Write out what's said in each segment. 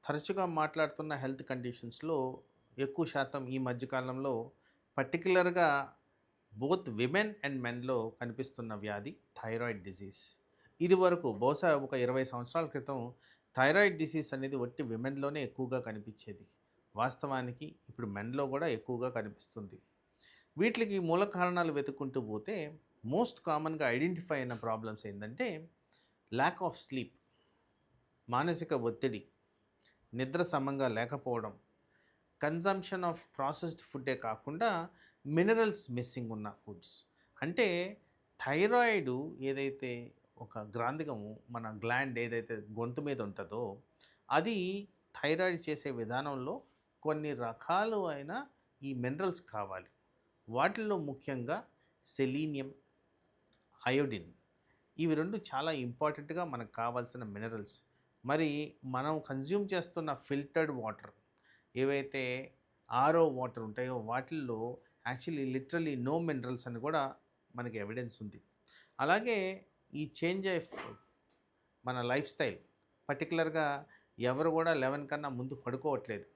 తరచుగా మాట్లాడుతున్న హెల్త్ కండిషన్స్‌లో ఎక్కువ శాతం ఈ మధ్య కాలంలో పర్టిక్యులర్‌గా బోత్ విమెన్ అండ్ మెన్‌లో కనిపిస్తున్న వ్యాధి థైరాయిడ్ డిసీజ్. ఇదివరకు బహుశా ఒక 20 సంవత్సరాల క్రితం థైరాయిడ్ డిసీజ్ అనేది ఒట్టి విమెన్‌లోనే ఎక్కువగా కనిపించేది. వాస్తవానికి ఇప్పుడు మెన్‌లో కూడా ఎక్కువగా కనిపిస్తుంది. వీటికి మూల కారణాలు వెతుక్కుంటూ పోతే మోస్ట్ కామన్‌గా ఐడెంటిఫై అయిన ప్రాబ్లమ్స్ ఏందంటే ల్యాక్ ఆఫ్ స్లీప్, మానసిక ఒత్తిడి, నిద్ర సమంగా లేకపోవడం, కన్జంప్షన్ ఆఫ్ ప్రాసెస్డ్ ఫుడ్డే కాకుండా మినరల్స్ మిస్సింగ్ ఉన్న ఫుడ్స్. అంటే థైరాయిడ్ ఏదైతే ఒక గ్రాంథికము మన గ్లాండ్ ఏదైతే గొంతు మీద ఉంటుందో అది థైరాయిడ్ చేసే విధానంలో కొన్ని రకాలు అయిన ఈ మినరల్స్ కావాలి. వాటిల్లో ముఖ్యంగా సెలీనియం, అయోడిన్, ఇవి 2 చాలా ఇంపార్టెంట్‌గా మనకు కావాల్సిన మినరల్స్. మరి మనం కన్జ్యూమ్ చేస్తున్న ఫిల్టర్డ్ వాటర్ ఏవైతే ఆర్ఓ వాటర్ ఉంటాయో వాటిల్లో యాక్చువల్లీ లిటరల్లీ నో మినరల్స్ అని కూడా మనకి ఎవిడెన్స్ ఉంది. అలాగే ఈ చేంజ్ ఆఫ్ మన లైఫ్ స్టైల్, పర్టికులర్‌గా ఎవరు కూడా 11 కన్నా ముందు పడుకోవట్లేదు.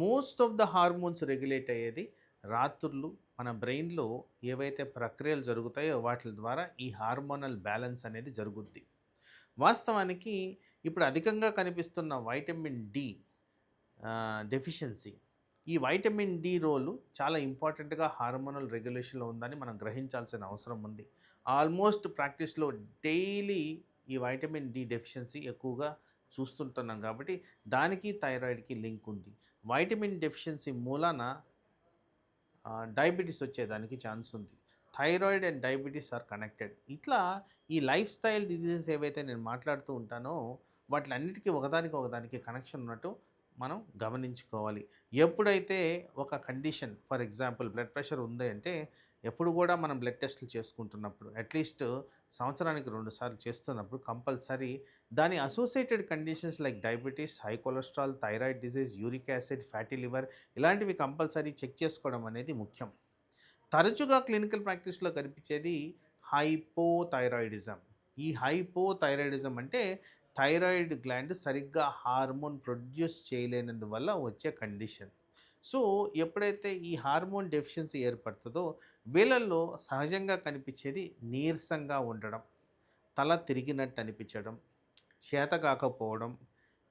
Most of the hormones regulate అయ్యేది రాత్రుళ్ళు మన బ్రెయిన్‌లో ఏవైతే ప్రక్రియలు జరుగుతాయో వాటి ద్వారా ఈ హార్మోనల్ బ్యాలెన్స్ అనేది జరుగుద్ది. వాస్తవానికి ఇప్పుడు అధికంగా కనిపిస్తున్న వైటమిన్ డి డెఫిషియన్సీ, ఈ వైటమిన్ డి రోలు చాలా ఇంపార్టెంట్గా హార్మోనల్ రెగ్యులేషన్లో ఉందని మనం గ్రహించాల్సిన అవసరం ఉంది. ఆల్మోస్ట్ ప్రాక్టీస్లో డైలీ ఈ వైటమిన్ డి డెఫిషియన్సీ ఎక్కువగా చూస్తుంటున్నాం కాబట్టి దానికి థైరాయిడ్కి లింక్ ఉంది. వైటమిన్ డెఫిషియన్సీ మూలాన డయాబెటీస్ వచ్చేదానికి ఛాన్స్ ఉంది. Thyroid and diabetes or connected. ఇట్లా ఈ లైఫ్ స్టైల్ డిజీజెస్ ఏవైతే నేను మాట్లాడుతూ ఉంటానో వాటిలన్నిటికీ ఒకదానికి కనెక్షన్ ఉన్నట్టు మనం గమనించుకోవాలి. ఎప్పుడైతే ఒక condition for example blood pressure ఉంది అంటే ఎప్పుడు కూడా మనం బ్లడ్ టెస్టులు చేసుకుంటున్నప్పుడు అట్లీస్ట్ సంవత్సరానికి 2 సార్లు చేస్తున్నప్పుడు కంపల్సరీ దాని associated conditions like diabetes, high cholesterol, thyroid disease, uric acid, fatty liver ఇలాంటివి కంపల్సరీ చెక్ చేసుకోవడం అనేది ముఖ్యం. తరచుగా క్లినికల్ ప్రాక్టీస్‌లో కనిపించేది హైపోథైరాయిడిజం. ఈ హైపోథైరాయిడిజం అంటే థైరాయిడ్ గ్లాండ్ సరిగ్గా హార్మోన్ ప్రొడ్యూస్ చేయలేనందువల్ల వచ్చే కండిషన్. సో, ఎప్పుడైతే ఈ హార్మోన్ డెఫిషియన్సీ ఏర్పడుతుందో వీళ్ళల్లో సహజంగా కనిపించేది నీరసంగా ఉండడం, తల తిరిగినట్టు అనిపించడం, చేత కాకపోవడం,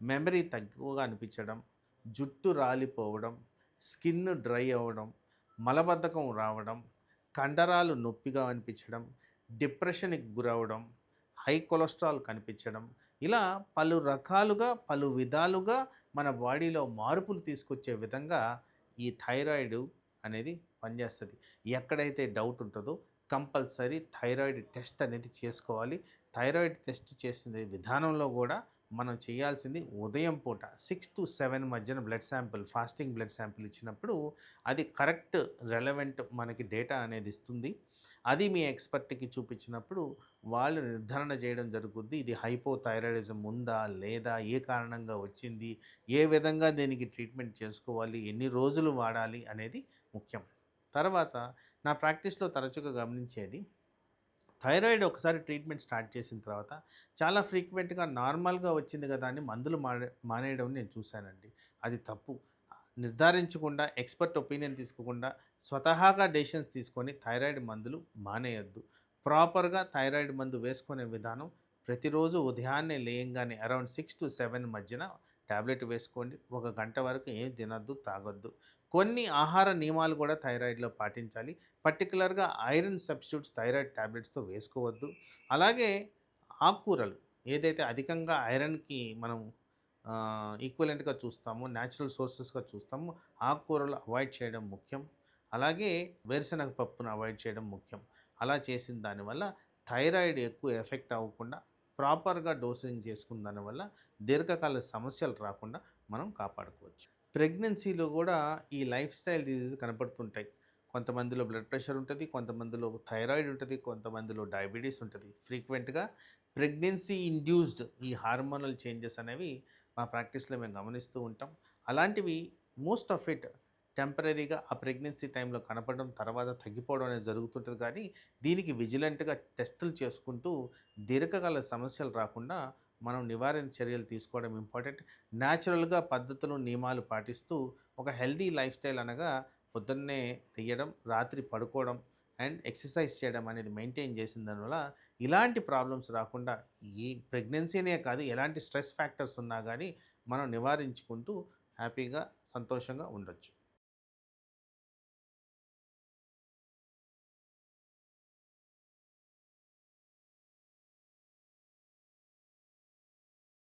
మెమరీ తక్కువగా అనిపించడం, జుట్టు రాలిపోవడం, స్కిన్ డ్రై అవ్వడం, మలబద్ధకం రావడం, కండరాలు నొప్పిగా అనిపించడం, డిప్రెషన్‌కి గురవ్వడం, హై కొలెస్ట్రాల్ కనిపించడం, ఇలా పలు రకాలుగా, పలు విధాలుగా మన బాడీలో మార్పులు తీసుకొచ్చే విధంగా ఈ థైరాయిడ్ అనేది పనిచేస్తది. ఎక్కడైతే డౌట్ ఉంటుందో కంపల్సరీ థైరాయిడ్ టెస్ట్ అనేది చేసుకోవాలి. థైరాయిడ్ టెస్ట్ చేసిన విధానంలో కూడా మనం చేయాల్సింది ఉదయం పూట 6-7 మధ్యన blood sample, fasting blood sample ఇచ్చినప్పుడు అది కరెక్ట్ రెలెవెంట్ మనకి డేటా అనేది ఇస్తుంది. అది మీ ఎక్స్‌పర్ట్‌కి చూపించినప్పుడు వాళ్ళు నిర్ధారణ చేయడం జరుగుద్ది. ఇది హైపోథైరాయిడిజం ఉందా? లేదా? ఏ కారణంగా వచ్చింది? ఏ విధంగా దీనికి ట్రీట్మెంట్ చేసుకోవాలి? ఎన్ని రోజులు వాడాలి? అనేది ముఖ్యం. తర్వాత నా ప్రాక్టీస్‌లో తరచుగా గమనించేది థైరాయిడ్ ఒకసారి ట్రీట్మెంట్ స్టార్ట్ చేసిన తర్వాత చాలా ఫ్రీక్వెంట్‌గా నార్మల్‌గా వచ్చింది కదా అని మందులు మానేయడం నేను చూశానండి. అది తప్పు. నిర్ధారించకుండా ఎక్స్‌పర్ట్ ఒపీనియన్ తీసుకోకుండా స్వతహాగా డెసిషన్స్ తీసుకొని థైరాయిడ్ మందులు మానేయొద్దు. ప్రాపర్‌గా థైరాయిడ్ మందు వేసుకునే విధానం ప్రతిరోజు ఉదయాన్నే లేయంగానే అరౌండ్ 6-7 మధ్యన టాబ్లెట్ వేసుకోండి. 1 గంట వరకు ఏం తినొద్దు, తాగొద్దు. కొన్ని ఆహార నియమాలు కూడా థైరాయిడ్‌లో పాటించాలి. పర్టిక్యులర్‌గా ఐరన్ సబ్స్టిట్యూట్స్ థైరాయిడ్ టాబ్లెట్స్‌తో వేసుకోవద్దు. అలాగే ఆకుకూరలు ఏదైతే అధికంగా ఐరన్‌కి మనం ఈక్వివలెంట్‌గా చూస్తామో, న్యాచురల్ సోర్సెస్‌గా చూస్తామో ఆకుకూరలు అవాయిడ్ చేయడం ముఖ్యం. అలాగే వేరుశనగ పప్పును అవాయిడ్ చేయడం ముఖ్యం. అలా చేసిన దానివల్ల థైరాయిడ్ ఎక్కువ ఎఫెక్ట్ అవ్వకుండా ప్రాపర్‌గా డోసింగ్ చేసుకున్న దానివల్ల దీర్ఘకాల సమస్యలు రాకుండా మనం కాపాడుకోవచ్చు. ప్రెగ్నెన్సీలో కూడా ఈ లైఫ్ స్టైల్ డిసీజ్ కనపడుతుంటాయి. కొంతమందిలో బ్లడ్ ప్రెషర్ ఉంటది. కొంతమందిలో థైరాయిడ్ ఉంటది. కొంతమందిలో డయాబెటీస్ ఉంటది. ఫ్రీక్వెంట్‌గా ప్రెగ్నెన్సీ ఇండ్యూస్డ్ ఈ హార్మోనల్ చేంజెస్ అనేవి మా ప్రాక్టీస్‌లో మేము గమనిస్తూ ఉంటాం. అలాంటివి మోస్ట్ ఆఫ్ ఇట్ టెంపరరీగా ఆ ప్రెగ్నెన్సీ టైంలో కనపడడం, తర్వాత తగ్గిపోవడం అనేది జరుగుతుంటది. కానీ దీనికి విజిలెంట్‌గా టెస్టులు చేసుకుంటూ దీర్ఘకాల సమస్యలు రాకుండా మనం నివారణ చర్యలు తీసుకోవడం ఇంపార్టెంట్. న్యాచురల్‌గా పద్ధతులు, నియమాలు పాటిస్తూ ఒక హెల్తీ లైఫ్ స్టైల్ అనగా పొద్దున్నే లెయ్యడం, రాత్రి పడుకోవడం అండ్ ఎక్సర్సైజ్ చేయడం అనేది మెయింటైన్ చేసిన దానివల్ల ఇలాంటి ప్రాబ్లమ్స్ రాకుండా ఈ ప్రెగ్నెన్సీనే కాదు ఎలాంటి స్ట్రెస్ ఫ్యాక్టర్స్ ఉన్నా గానీ మనం నివారించుకుంటూ హ్యాపీగా, సంతోషంగా ఉండొచ్చు.